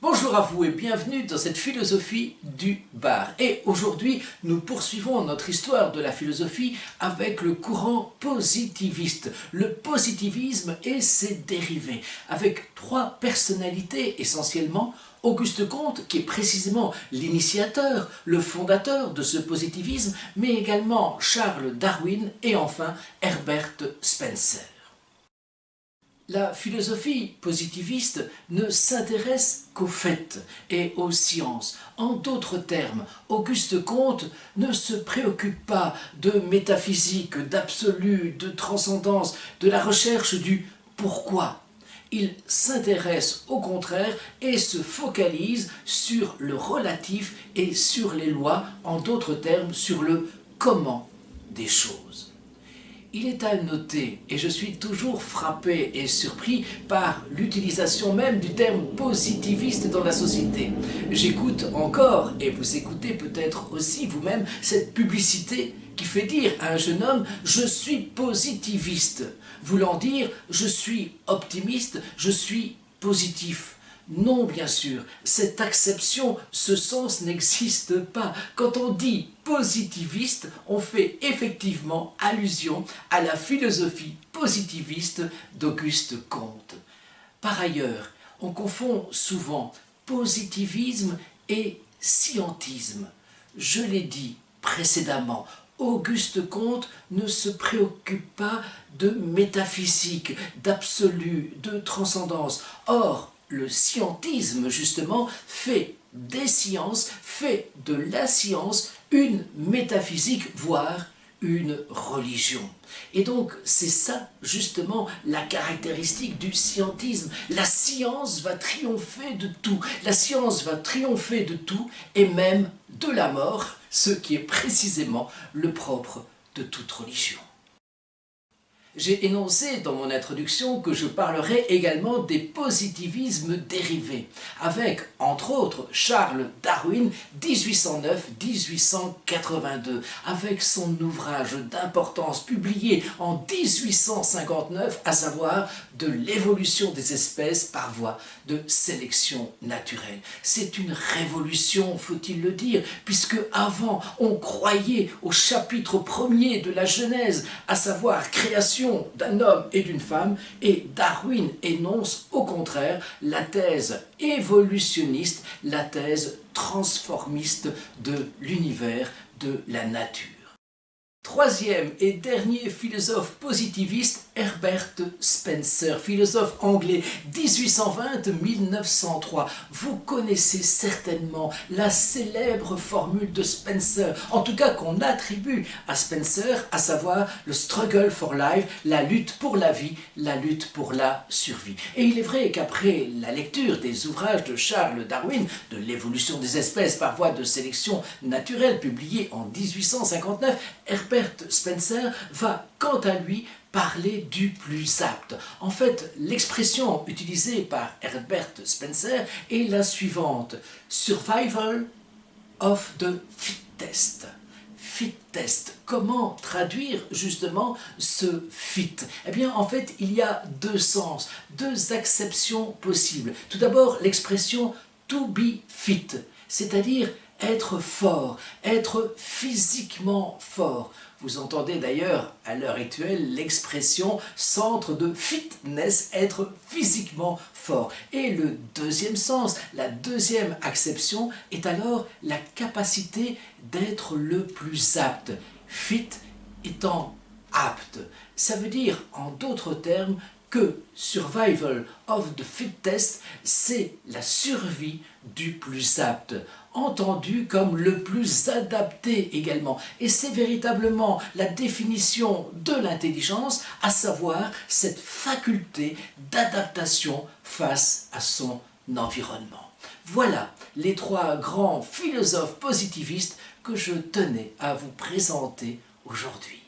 Bonjour à vous et bienvenue dans cette philosophie du bar. Et aujourd'hui, nous poursuivons notre histoire de la philosophie avec le courant positiviste, le positivisme et ses dérivés, avec trois personnalités essentiellement. Auguste Comte, qui est précisément l'initiateur, le fondateur de ce positivisme, mais également Charles Darwin et enfin Herbert Spencer. La philosophie positiviste ne s'intéresse qu'aux faits et aux sciences. En d'autres termes, Auguste Comte ne se préoccupe pas de métaphysique, d'absolu, de transcendance, de la recherche du pourquoi. Il s'intéresse au contraire et se focalise sur le relatif et sur les lois, en d'autres termes sur le comment des choses. Il est à noter, et je suis toujours frappé et surpris par l'utilisation même du terme positiviste dans la société. J'écoute encore, et vous écoutez peut-être aussi vous-même, cette publicité qui fait dire à un jeune homme « je suis positiviste », voulant dire « je suis optimiste, je suis positif ». Non, bien sûr, cette acception, ce sens n'existe pas. Quand on dit positiviste, on fait effectivement allusion à la philosophie positiviste d'Auguste Comte. Par ailleurs, on confond souvent positivisme et scientisme. Je l'ai dit précédemment, Auguste Comte ne se préoccupe pas de métaphysique, d'absolu, de transcendance. Or, le scientisme, justement, fait des sciences, fait de la science une métaphysique, voire une religion. Et donc, c'est ça, justement, la caractéristique du scientisme. La science va triompher de tout. La science va triompher de tout, et même de la mort, ce qui est précisément le propre de toute religion. J'ai énoncé dans mon introduction que je parlerai également des positivismes dérivés, avec, entre autres, Charles Darwin, 1809-1882, avec son ouvrage d'importance publié en 1859, à savoir « De l'évolution des espèces par voie de sélection naturelle ». C'est une révolution, faut-il le dire, puisque avant, on croyait au chapitre 1er de la Genèse, à savoir création d'un homme et d'une femme, et Darwin énonce au contraire la thèse évolutionniste, la thèse transformiste de l'univers, de la nature. Troisième et dernier philosophe positiviste, Herbert Spencer, philosophe anglais 1820-1903. Vous connaissez certainement la célèbre formule de Spencer, en tout cas qu'on attribue à Spencer, à savoir le struggle for life, la lutte pour la vie, la lutte pour la survie. Et il est vrai qu'après la lecture des ouvrages de Charles Darwin, de l'évolution des espèces par voie de sélection naturelle, publié en 1859, Herbert Spencer va, quant à lui, parler du plus apte. En fait, l'expression utilisée par Herbert Spencer est la suivante: Survival of the fittest. Fittest. Comment traduire justement ce fit? Eh bien, en fait, il y a deux sens, deux acceptions possibles. Tout d'abord, l'expression to be fit, c'est-à-dire être fort, être physiquement fort. Vous entendez d'ailleurs à l'heure actuelle l'expression centre de fitness, être physiquement fort. Et le deuxième sens, la deuxième acception est alors la capacité d'être le plus apte. Fit étant apte. Ça veut dire, en d'autres termes, que survival of the fittest, c'est la survie du plus apte, entendu comme le plus adapté également. Et c'est véritablement la définition de l'intelligence, à savoir cette faculté d'adaptation face à son environnement. Voilà les trois grands philosophes positivistes que je tenais à vous présenter aujourd'hui.